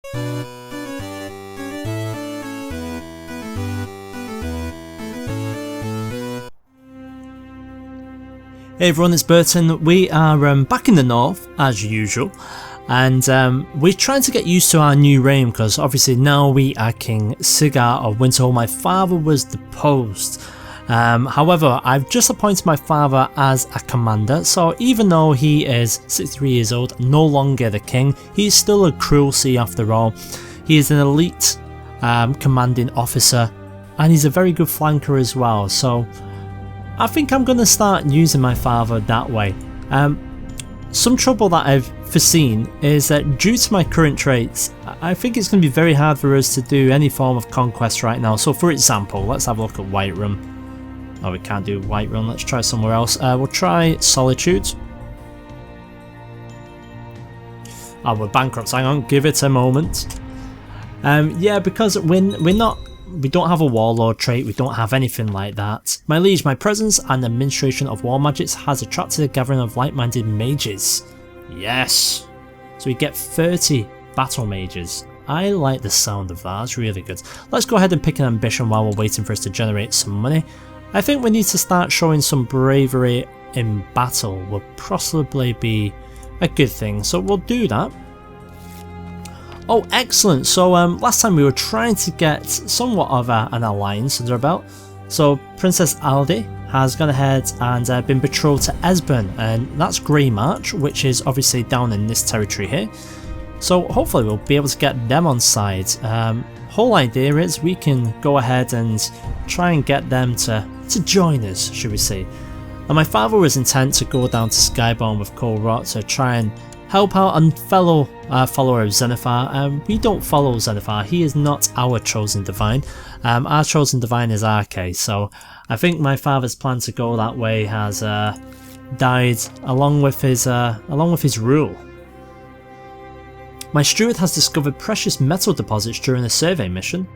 Hey everyone, it's Burton. We are back in the north as usual, and we're trying to get used to our new reign because obviously now we are King Sigurd of Winterhold. My father was deposed. However, I've just appointed my father as a commander, so even though he is 63 years old, no longer the king, he's still a cruelty after all. He is an elite commanding officer, and he's a very good flanker as well, so I think I'm going to start using my father that way. Some trouble that I've foreseen is that due to my current traits, I think it's going to be very hard for us to do any form of conquest right now. So for example, let's have a look at Whiterun. Oh, we can't do Whiterun, let's try somewhere else. We'll try Solitude. Oh, we're bankrupt, hang on, give it a moment. Yeah, because we don't have a warlord trait, we don't have anything like that. My liege, my presence and administration of war magics has attracted a gathering of like-minded mages. Yes! So we get 30 battle mages. I like the sound of that, that's really good. Let's go ahead and pick an ambition while we're waiting for us to generate some money. I think we need to start showing some bravery in battle, will possibly be a good thing, so we'll do that. Oh, excellent. So last time we were trying to get somewhat of an alliance under our belt. So Princess Aldi has gone ahead and been betrothed to Esbern, and that's Grey March, which is obviously down in this territory here. So hopefully we'll be able to get them on side. Whole idea is we can go ahead and try and get them to join us, should we say. And my father was intent to go down to Skyrim with Colrot to try and help out a fellow follower of Zenithar. We don't follow Zenithar, he is not our chosen divine. Our chosen divine is Arche, so I think my father's plan to go that way has died along with his rule. My steward has discovered precious metal deposits during a survey mission,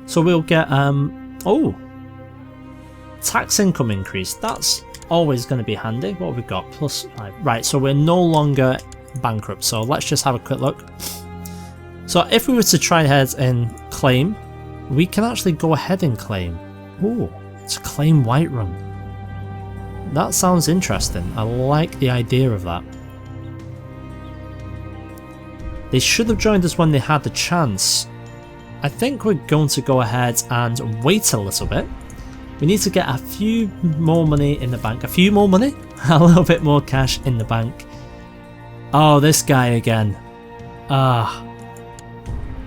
so we'll get oh, tax income increase. That's always going to be handy. What have we got? +5. Right, so we're no longer bankrupt, so let's just have a quick look. So if we were to try ahead and claim, we can actually go ahead and claim. Ooh, to claim Whiterun. That sounds interesting. I like the idea of that. They should have joined us when they had the chance. I think we're going to go ahead and wait a little bit. We need to get a few more money in the bank. A few more money? A little bit more cash in the bank. Oh, this guy again.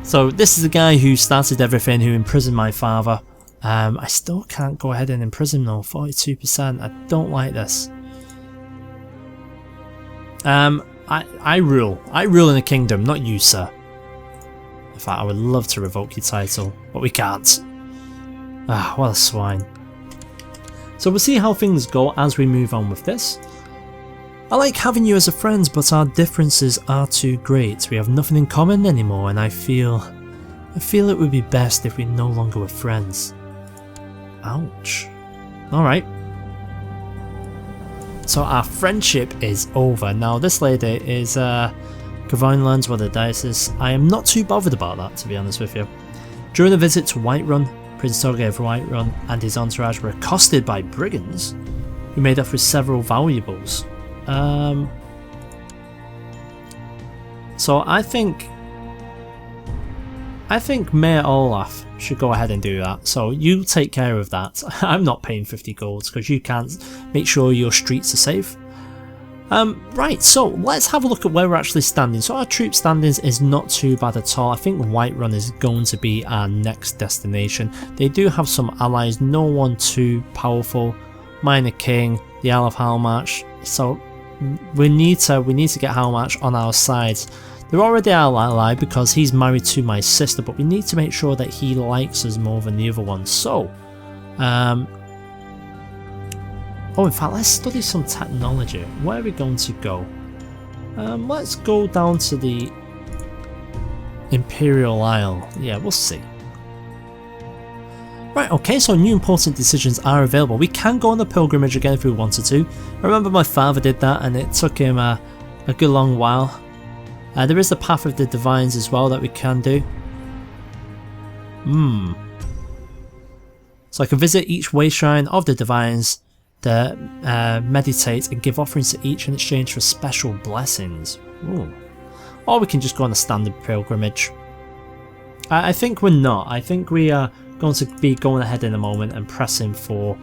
So this is the guy who started everything, who imprisoned my father. I still can't go ahead and imprison though, 42%. I don't like this. I rule in a kingdom, not you, sir. In fact, I would love to revoke your title, but we can't. What a swine. So we'll see how things go as we move on with this. I like having you as a friend, but our differences are too great. We have nothing in common anymore, and I feel it would be best if we no longer were friends. Ouch. Alright. So our friendship is over. Now this lady is Gavonlands with the diocese. I am not too bothered about that, to be honest with you. During a visit to Whiterun, Prince Torge of Whiterun and his entourage were accosted by brigands who made off with several valuables. So I think Mayor Olaf should go ahead and do that. So you take care of that. I'm not paying 50 golds because you can't make sure your streets are safe. Right, so let's have a look at where we're actually standing. So our troop standings is not too bad at all. I think Whiterun is going to be our next destination. They do have some allies, no one too powerful. Minor King, the Isle of Halmarch. So we need to get Halmarch on our side. They're already our ally because he's married to my sister, but we need to make sure that he likes us more than the other one. So, oh, in fact, let's study some technology. Where are we going to go? Let's go down to the Imperial Isle. Yeah, we'll see. Right, okay, so new important decisions are available. We can go on the pilgrimage again if we wanted to. I remember my father did that and it took him a good long while. There is the Path of the Divines as well that we can do. So I can visit each way shrine of the Divines to meditate and give offerings to each in exchange for special blessings. Ooh. Or we can just go on a standard pilgrimage. I think we're not. I think we are going to be going ahead in a moment and pressing for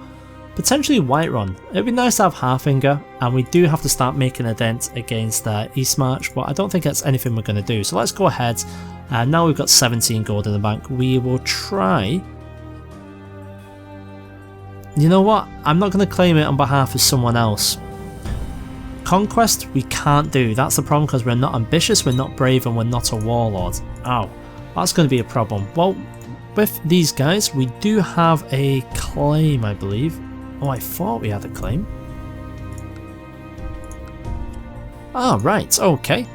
potentially Whiterun. It'd be nice to have Harfinger, and we do have to start making a dent against Eastmarch, but I don't think that's anything we're going to do. So let's go ahead. Now we've got 17 gold in the bank. We will try... You know what? I'm not going to claim it on behalf of someone else. Conquest we can't do. That's the problem, because we're not ambitious, we're not brave, and we're not a warlord. Ow. That's going to be a problem. Well, with these guys, we do have a claim, I believe. Oh, I thought we had a claim. Ah, right, okay.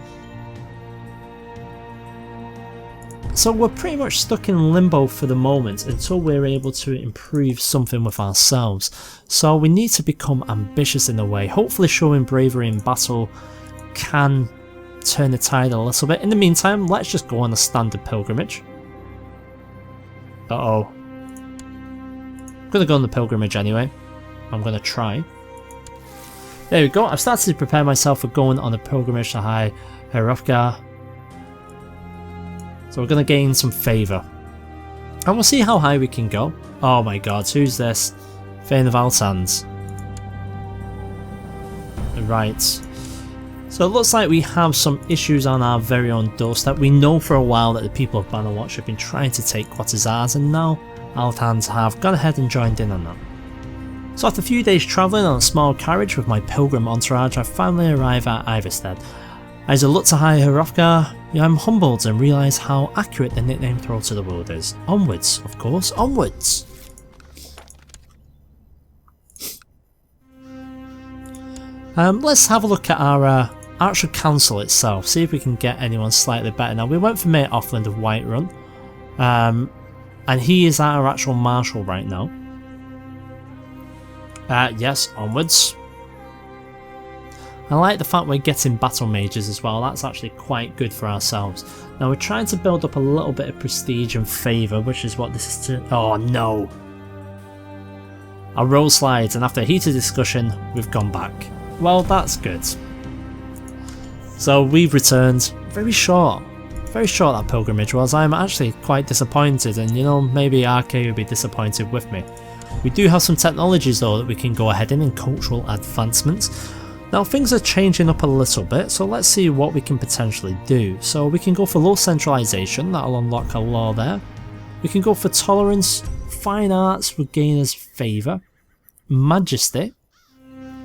So we're pretty much stuck in limbo for the moment until we're able to improve something with ourselves. So we need to become ambitious in a way. Hopefully showing bravery in battle can turn the tide a little bit. In the meantime, let's just go on a standard pilgrimage. Uh-oh. I'm going to go on the pilgrimage anyway. I'm going to try. There we go. I've started to prepare myself for going on a pilgrimage to High Hrothgar. So we're going to gain some favour. And we'll see how high we can go. Oh my god, who's this? Thane of Altans. Right. So it looks like we have some issues on our very own doorstep. We know for a while that the people of Bannerwatch have been trying to take what is ours, and now Altans have gone ahead and joined in on that. So after a few days travelling on a small carriage with my pilgrim entourage, I finally arrive at Ivarstead. As I look to High Hrothgar, I'm humbled and realise how accurate the nickname Throw to the World is. Onwards, of course, onwards! Let's have a look at our actual council itself, see if we can get anyone slightly better. Now, we went for Mate Offland of Whiterun, and he is our actual marshal right now. Yes, onwards. I like the fact we're getting battle mages as well. That's actually quite good for ourselves. Now we're trying to build up a little bit of prestige and favour, which is what this is to... Oh no! Our roll slides, and after a heated discussion, we've gone back. Well, that's good. So we've returned. Very short that pilgrimage was. I'm actually quite disappointed, and you know, maybe RK would be disappointed with me. We do have some technologies though that we can go ahead in cultural advancements. Now things are changing up a little bit, so let's see what we can potentially do. So we can go for low centralisation, that'll unlock a law there. We can go for tolerance, fine arts will gain us favour, majesty,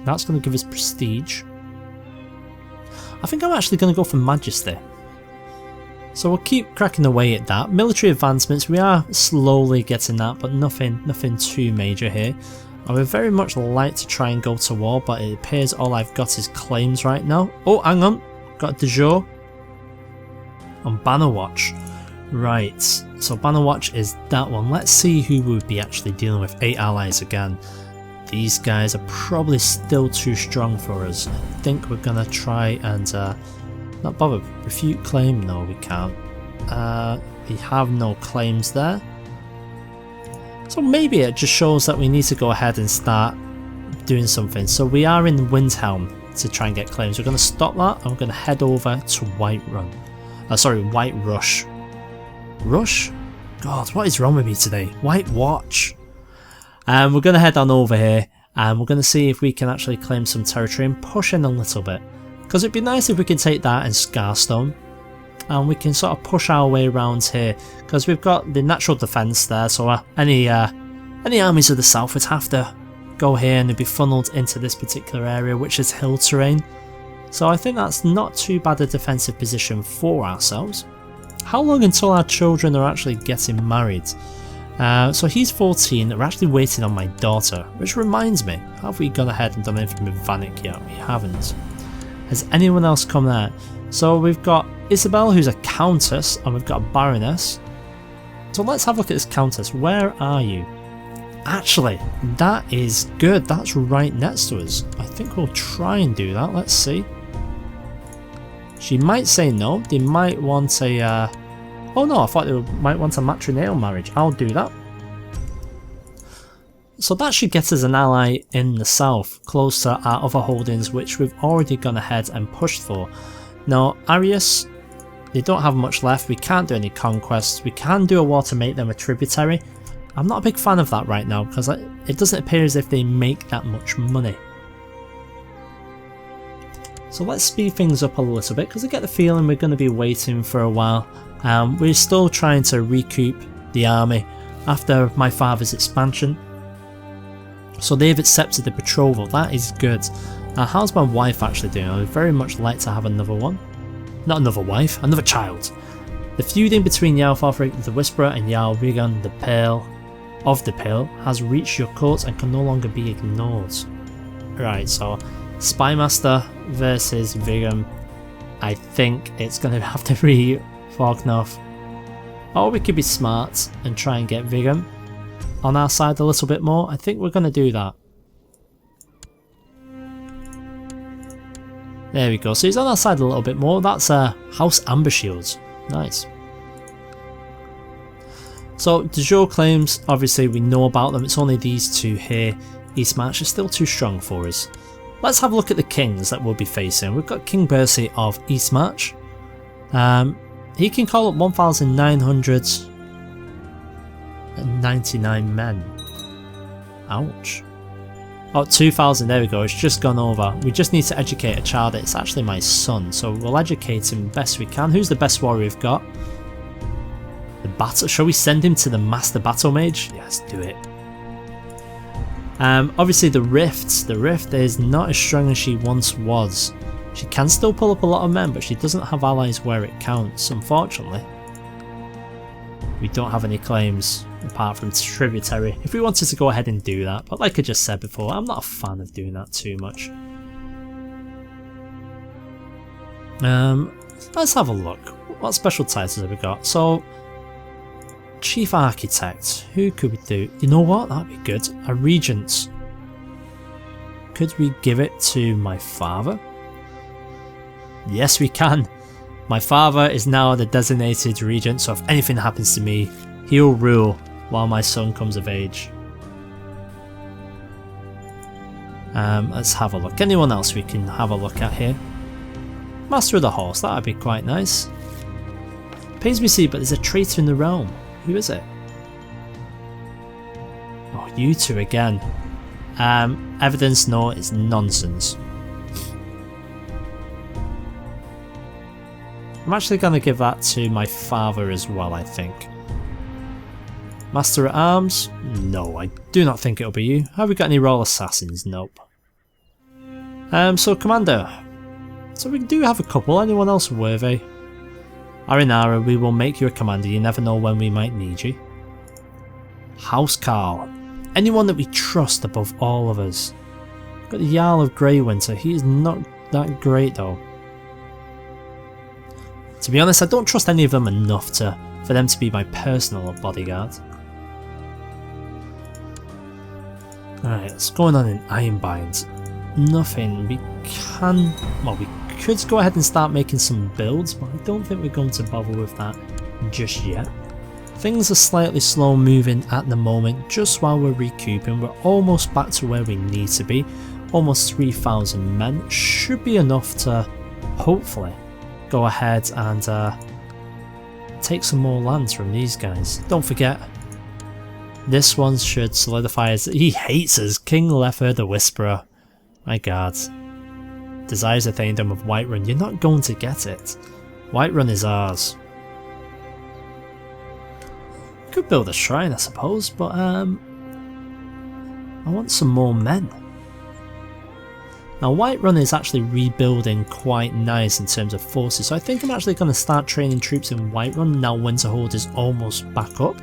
that's going to give us prestige. I think I'm actually going to go for majesty. So we'll keep cracking away at that. Military advancements, we are slowly getting that, but nothing too major here. I would very much like to try and go to war, but it appears all I've got is claims right now. Oh, hang on. Got a de jure on Bannerwatch. Right, so Bannerwatch is that one. Let's see who we would be actually dealing with. 8 allies again. These guys are probably still too strong for us. I think we're going to try and not bother. Refute claim? No, we can't. We have no claims there. So maybe it just shows that we need to go ahead and start doing something. So we are in Winterhold to try and get claims. We're going to stop that and we're going to head over to Whiterun. White Rush. Rush? God, what is wrong with me today? White Watch. We're going to head on over here and we're going to see if we can actually claim some territory and push in a little bit. Because it'd be nice if we could take that and Scarstone. And we can sort of push our way around here because we've got the natural defence there, so any armies of the south would have to go here and they'd be funneled into this particular area, which is hill terrain. So I think that's not too bad a defensive position for ourselves. How long until our children are actually getting married? So he's 14, we're actually waiting on my daughter, which reminds me, have we gone ahead and done anything with Vanek yet? We haven't. Has anyone else come there? So we've got Isabel, who's a countess, and we've got a baroness. So let's have a look at this countess. Where are you? Actually, that is good. That's right next to us. I think we'll try and do that. Let's see. She might say no. They might want a... Oh no, I thought they might want a matrimonial marriage. I'll do that. So that should get us an ally in the south, close to our other holdings, which we've already gone ahead and pushed for. Now, Arius, they don't have much left. We can't do any conquests. We can do a war to make them a tributary. I'm not a big fan of that right now, because it doesn't appear as if they make that much money. So let's speed things up a little bit, because I get the feeling we're going to be waiting for a while. We're still trying to recoup the army after my father's expansion. So they've accepted the betrothal, that is good. Now how's my wife actually doing? I would very much like to have another one. Not another wife, another child. The feuding between Jarl Thorfric the Whisperer and Jarl Vigan the Pale of the Pale has reached your court and can no longer be ignored. Right, so Spymaster versus Vigan. I think it's going to have to be Forknoth. Or we could be smart and try and get Vigan on our side a little bit more. I think we're going to do that. There we go, so he's on our side a little bit more. That's House Amber Shields. Nice. So de jure claims, obviously we know about them. It's only these two here. Eastmarch is still too strong for us. Let's have a look at the kings that we'll be facing. We've got King Bercy of Eastmarch. He can call up 1,999 men. Ouch. Oh, 2,000, there we go, it's just gone over. We just need to educate a child. It's actually my son, so we'll educate him best we can. Who's the best warrior we've got? The battle. Shall we send him to the Master Battle Mage? Yes, do it. Obviously the Rift is not as strong as she once was. She can still pull up a lot of men, but she doesn't have allies where it counts, unfortunately. We don't have any claims apart from tributary. If we wanted to go ahead and do that, but like I just said before, I'm not a fan of doing that too much. Let's have a look. What special titles have we got? So, Chief Architect. Who could we do? You know what? That'd be good. A Regent. Could we give it to my father? Yes, we can. My father is now the designated regent, so if anything happens to me, he'll rule while my son comes of age. Let's have a look. Anyone else we can have a look at here? Master of the Horse, that'd be quite nice. Pains me to see, but there's a traitor in the realm. Who is it? Oh, you two again. Evidence, no, it's nonsense. I'm actually going to give that to my father as well, I think. Master at Arms? No, I do not think it'll be you. Have we got any Royal Assassins? Nope. So Commander. So we do have a couple. Anyone else worthy? Arinara, we will make you a commander. You never know when we might need you. House Carl. Anyone that we trust above all of us. Got the Jarl of Greywinter. He is not that great though. To be honest, I don't trust any of them enough for them to be my personal bodyguard. Alright, what's going on in Ironbind? Nothing. We can... well, we could go ahead and start making some builds, but I don't think we're going to bother with that just yet. Things are slightly slow moving at the moment, just while we're recouping. We're almost back to where we need to be. Almost 3,000 men. Should be enough to, hopefully, go ahead and take some more lands from these guys. Don't forget, this one should solidify as he hates us. King Lether the Whisperer. My god. Desires the Thaindom of Whiterun. You're not going to get it. Whiterun is ours. Could build a shrine, I suppose, but I want some more men. Now Whiterun is actually rebuilding quite nice in terms of forces, so I think I'm actually going to start training troops in Whiterun now Winterhold is almost back up.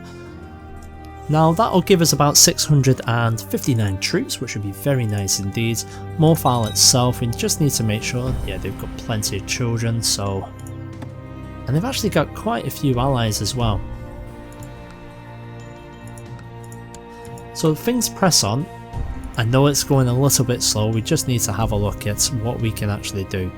Now that'll give us about 659 troops, which would be very nice indeed. Morthal itself, we just need to make sure, yeah, they've got plenty of children, so... and they've actually got quite a few allies as well. So things press on. I know it's going a little bit slow, we just need to have a look at what we can actually do.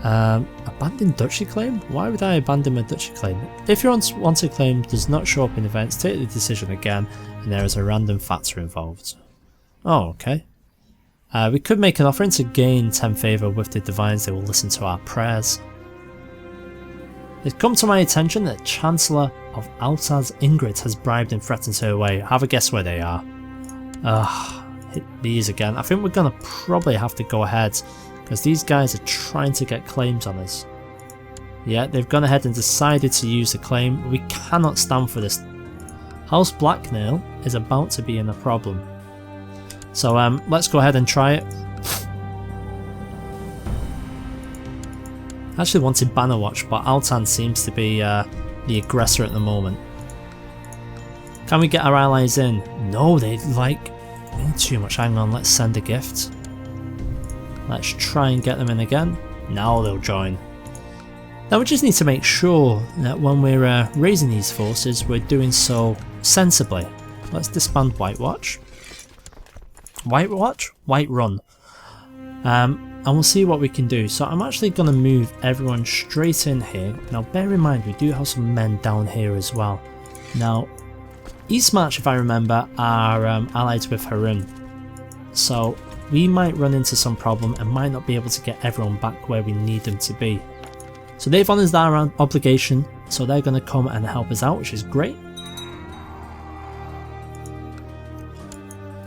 Abandon duchy claim? Why would I abandon my duchy claim? If your wanted claim does not show up in events, take the decision again and there is a random factor involved. Oh, okay. We could make an offering to gain 10 favour with the divines. They will listen to our prayers. It's come to my attention that Chancellor of Altaz Ingrid has bribed and threatened her away. Have a guess where they are. Hit these again. I think we're going to probably have to go ahead because these guys are trying to get claims on us. Yeah, they've gone ahead and decided to use the claim. We cannot stand for this. House Blacknail is about to be in a problem. So let's go ahead and try it. I actually wanted Banner Watch, but Altan seems to be the aggressor at the moment. Can we get our allies in? No, they like too much. Hang on, let's send a gift. Let's try and get them in again. Now they'll join. Now we just need to make sure that when we're raising these forces, we're doing so sensibly. Let's disband White Watch. White Watch? White Run. And we'll see what we can do. So I'm actually going to move everyone straight in here. Now bear in mind we do have some men down here as well. Now Eastmarch, if I remember, are allied with Harun. So we might run into some problem and might not be able to get everyone back where we need them to be. So they've honoured their obligation, so they're going to come and help us out, which is great.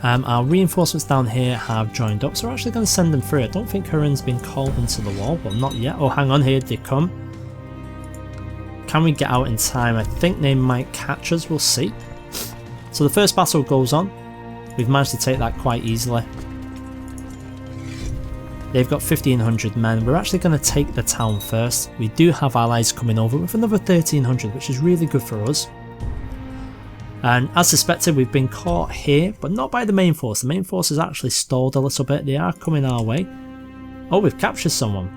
Our reinforcements down here have joined up, so we're actually going to send them through. I don't think Harun's been called into the wall. Well, not yet. Oh, hang on, here they come. Can we get out in time? I think they might catch us, we'll see. So the first battle goes on. We've managed to take that quite easily. They've got 1,500 men. We're actually going to take the town first. We do have allies coming over with another 1,300, which is really good for us. And as suspected, we've been caught here, but not by the main force. The main force has actually stalled a little bit. They are coming our way. Oh, we've captured someone.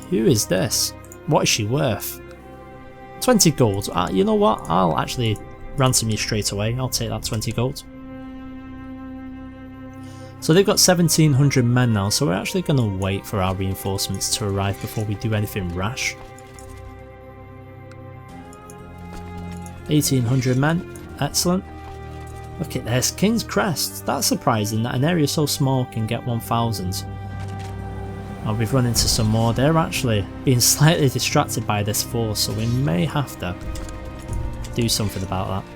Who is this? What is she worth? 20 gold. You know what? I'll actually ransom you straight away. I'll take that 20 gold. So they've got 1,700 men now, so we're actually going to wait for our reinforcements to arrive before we do anything rash. 1,800 men. Excellent. Look at this, King's Crest. That's surprising that an area so small can get 1,000. Oh, we've run into some more. They're actually being slightly distracted by this force, so we may have to do something about that.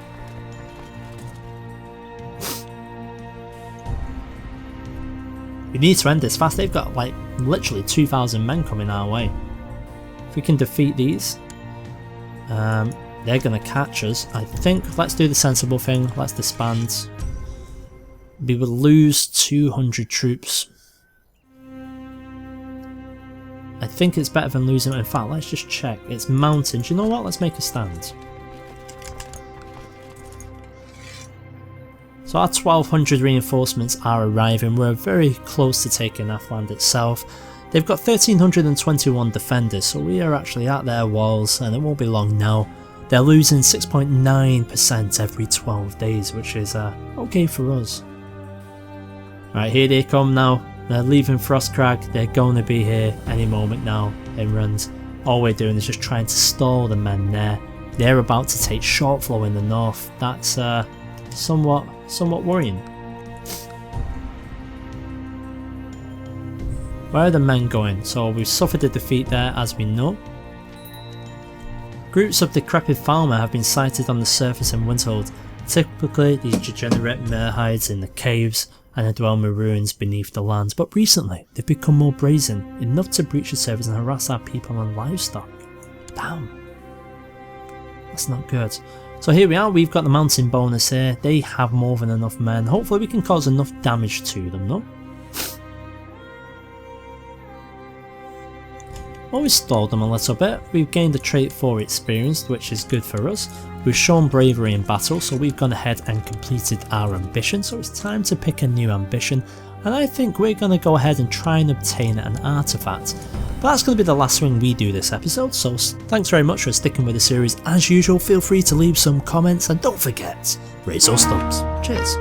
We need to end this fast. They've got like literally 2,000 men coming our way. If we can defeat these, they're going to catch us. I think let's do the sensible thing. Let's disband. We will lose 200 troops. I think it's better than losing. In fact, let's just check. It's mountains. You know what? Let's make a stand. So our 1,200 reinforcements are arriving. We're very close to taking Athland itself. They've got 1,321 defenders, so we are actually at their walls, and it won't be long now. They're losing 6.9% every 12 days, which is okay for us. Right, here they come now. They're leaving Frostcrag. They're going to be here any moment now in runs. All we're doing is just trying to stall the men there. They're about to take Shortflow in the north. That's somewhat worrying. Where are the men going? So we've suffered a defeat there, as we know. Groups of decrepit farmer have been sighted on the surface in Winterhold. Typically these degenerate merhides in the caves and the Dwelmer ruins beneath the lands, but recently they've become more brazen, enough to breach the surface and harass our people and livestock. Damn. That's not good. So here we are, we've got the mountain bonus here. They have more than enough men. Hopefully we can cause enough damage to them though. Well, we stalled them a little bit. We've gained a trait 4 experience, which is good for us. We've shown bravery in battle, so we've gone ahead and completed our ambition. So it's time to pick a new ambition. And I think we're going to go ahead and try and obtain an artifact. But that's going to be the last thing we do this episode, so thanks very much for sticking with the series. As usual, feel free to leave some comments and don't forget, raise those thumbs. Cheers.